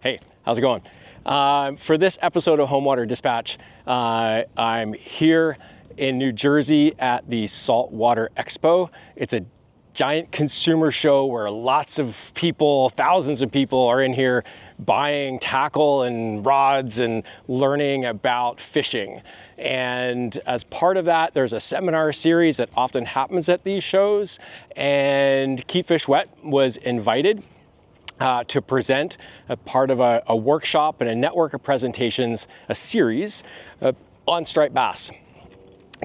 Hey, how's it going? For this episode of Home Water Dispatch, I'm here in New Jersey at the Saltwater Expo. It's a giant consumer show where lots of people, thousands of people are in here buying tackle and rods and learning about fishing. And as part of that, there's a seminar series that often happens at these shows, and Keep Fish Wet was invited to present a part of a workshop and a network of presentations, a series on striped bass.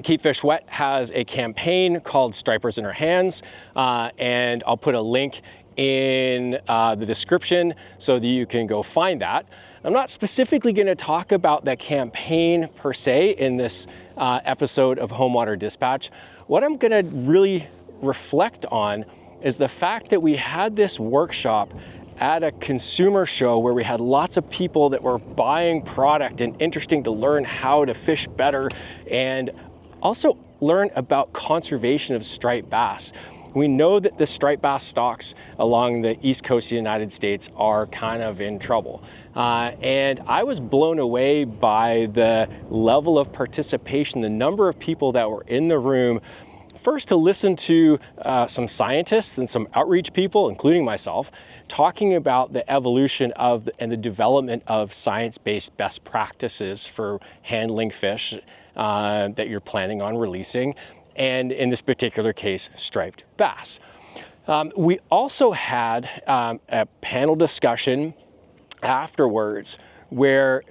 Keep Fish Wet has a campaign called Stripers in Our Hands, and I'll put a link in the description so that you can go find that. I'm not specifically going to talk about the campaign per se in this episode of Home Water Dispatch. What I'm going to really reflect on is the fact that we had this workshop at a consumer show where we had lots of people that were buying product and interesting to learn how to fish better and also learn about conservation of striped bass. We know that the striped bass stocks along the east coast of the United States are kind of in trouble. And I was blown away by the level of participation, the number of people that were in the room. First, to listen to some scientists and some outreach people, including myself, talking about the evolution of and the development of science-based best practices for handling fish that you're planning on releasing, and in this particular case, striped bass. We also had a panel discussion afterwards where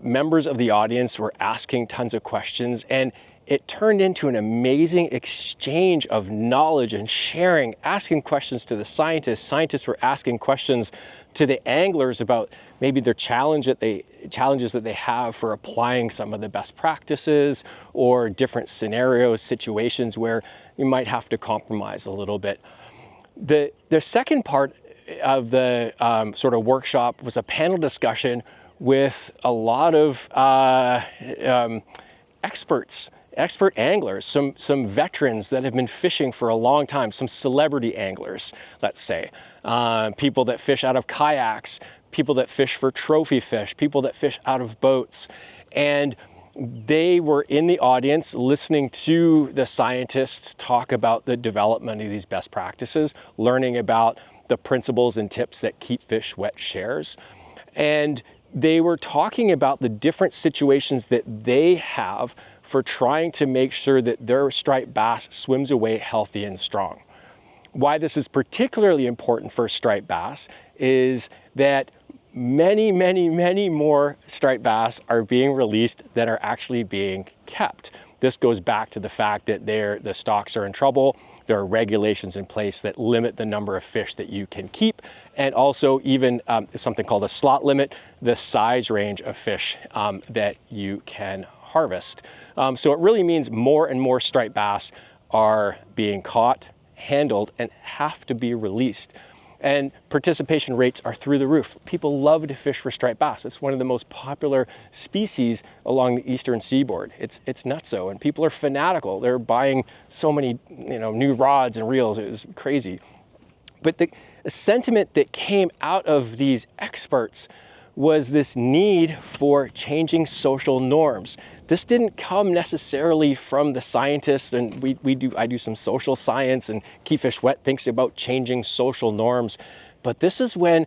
members of the audience were asking tons of questions, and it turned into an amazing exchange of knowledge and sharing, asking questions to the scientists. Scientists were asking questions to the anglers about maybe their challenges that they have for applying some of the best practices, or different scenarios, situations where you might have to compromise a little bit. The second part of the sort of workshop was a panel discussion with a lot of expert anglers, some veterans that have been fishing for a long time, some celebrity anglers, let's say, people that fish out of kayaks, people that fish for trophy fish, people that fish out of boats. And they were in the audience listening to the scientists talk about the development of these best practices, learning about the principles and tips that Keep Fish Wet shares. And they were talking about the different situations that they have for trying to make sure that their striped bass swims away healthy and strong. Why this is particularly important for striped bass is that many more striped bass are being released than are actually being kept. This goes back to the fact that the stocks are in trouble. There are regulations in place that limit the number of fish that you can keep, and also even something called a slot limit, the size range of fish that you can harvest. So it really means more and more striped bass are being caught, handled, and have to be released. And participation rates are through the roof. People love to fish for striped bass. It's one of the most popular species along the eastern seaboard. It's nutso, and people are fanatical. They're buying so many new rods and reels. It was crazy. But the sentiment that came out of these experts was this need for changing social norms. This didn't come necessarily from the scientists, and I do some social science, and Keep Fish Wet thinks about changing social norms. But this is when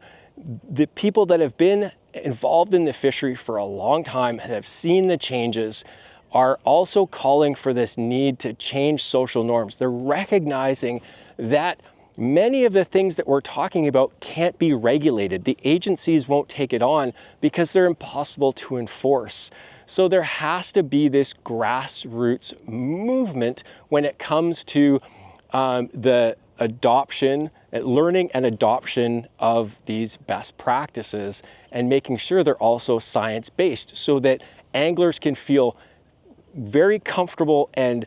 the people that have been involved in the fishery for a long time and have seen the changes are also calling for this need to change social norms. They're recognizing that many of the things that we're talking about can't be regulated. The agencies won't take it on because they're impossible to enforce. So there has to be this grassroots movement when it comes to the adoption, learning and adoption of these best practices, and making sure they're also science-based so that anglers can feel very comfortable and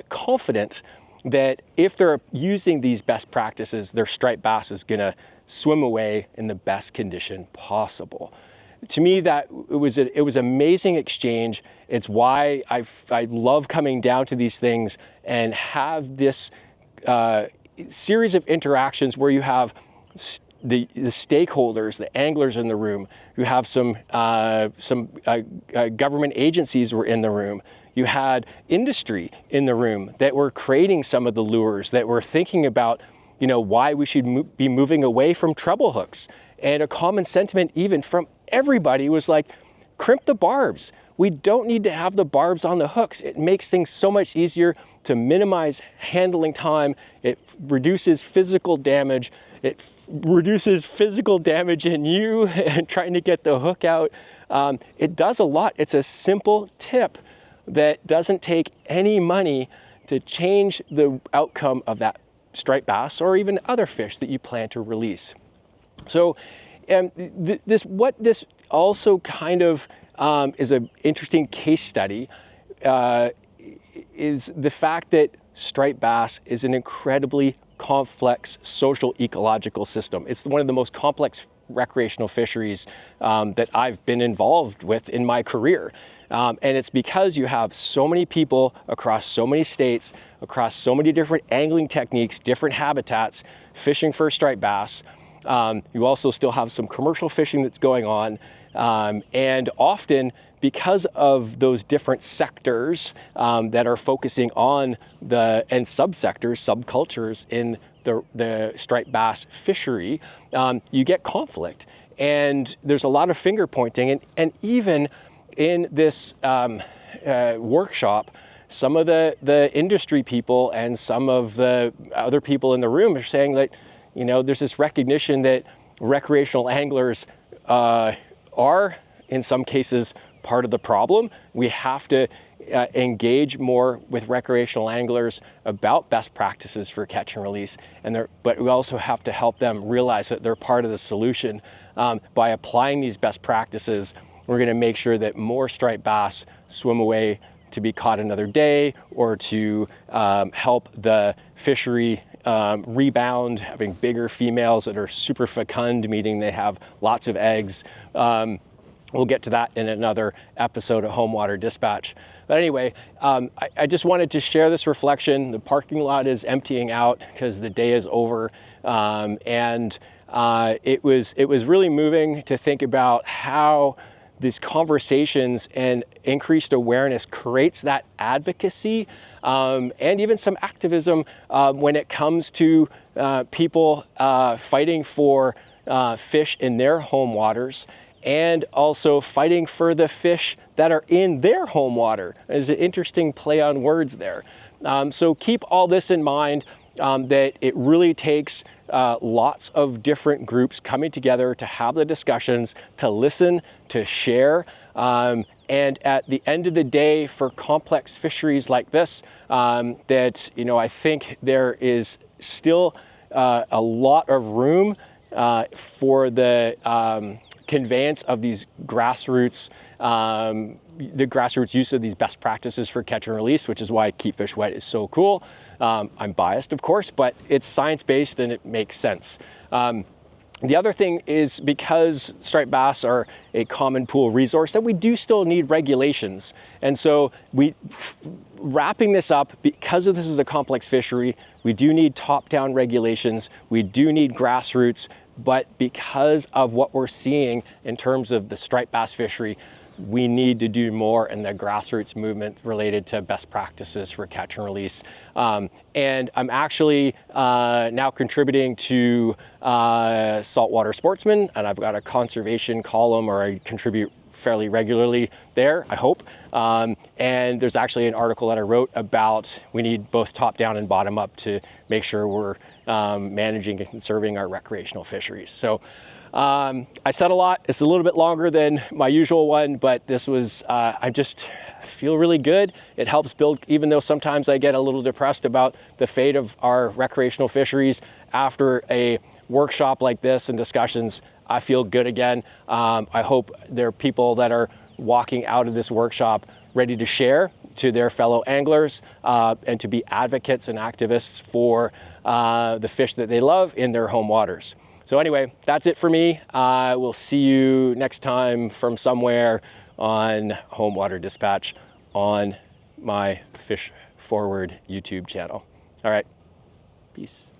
confident that if they're using these best practices, their striped bass is going to swim away in the best condition possible. To me, that it was amazing exchange. It's why I love coming down to these things and have this series of interactions where you have the stakeholders, the anglers in the room. You have some government agencies were in the room. You had industry in the room that were creating some of the lures, that were thinking about, why we should be moving away from treble hooks. And a common sentiment even from everybody was like, crimp the barbs. We don't need to have the barbs on the hooks. It makes things so much easier to minimize handling time. It reduces physical damage. It reduces physical damage in you and trying to get the hook out. It does a lot. It's a simple tip that doesn't take any money to change the outcome of that striped bass or even other fish that you plan to release. So what this also kind of is an interesting case study is the fact that striped bass is an incredibly complex social ecological system. It's one of the most complex recreational fisheries that I've been involved with in my career. And it's because you have so many people across so many states, across so many different angling techniques, different habitats, fishing for striped bass. You also still have some commercial fishing that's going on. And often, because of those different sectors that are focusing on and subsectors, subcultures in the striped bass fishery, you get conflict. And there's a lot of finger pointing. And even in this workshop, some of the industry people and some of the other people in the room are saying that, there's this recognition that recreational anglers are, in some cases, part of the problem. We have to engage more with recreational anglers about best practices for catch and release, but we also have to help them realize that they're part of the solution. By applying these best practices, we're going to make sure that more striped bass swim away to be caught another day, or to help the fishery rebound, having bigger females that are super fecund, meaning they have lots of eggs. We'll get to that in another episode of Home Water Dispatch. But anyway, I just wanted to share this reflection. The parking lot is emptying out because the day is over. And it was really moving to think about how these conversations and increased awareness creates that advocacy and even some activism when it comes to people fighting for fish in their home waters, and also fighting for the fish that are in their home water. There's an interesting play on words there. So keep all this in mind, that it really takes lots of different groups coming together to have the discussions, to listen, to share. And at the end of the day, for complex fisheries like this, that, I think there is still a lot of room for the conveyance of these grassroots, the grassroots use of these best practices for catch and release, which is why Keep Fish Wet is so cool. I'm biased, of course, but it's science-based and it makes sense. The other thing is, because striped bass are a common pool resource, that we do still need regulations. And so wrapping this up, because this is a complex fishery, we do need top-down regulations. We do need grassroots. But because of what we're seeing in terms of the striped bass fishery, we need to do more in the grassroots movement related to best practices for catch and release. And I'm actually now contributing to Saltwater Sportsman, and I've got a conservation column, or I contribute fairly regularly there, I hope. And there's actually an article that I wrote about we need both top down and bottom up to make sure we're managing and conserving our recreational fisheries. So I said a lot. It's a little bit longer than my usual one, but this was, I just feel really good. It helps build, even though sometimes I get a little depressed about the fate of our recreational fisheries, after a workshop like this and discussions, I feel good again. I hope there are people that are walking out of this workshop ready to share to their fellow anglers and to be advocates and activists for the fish that they love in their home waters. So anyway, that's it for me. We'll see you next time from somewhere on Home Water Dispatch on my Fish Forward YouTube channel. All right, peace.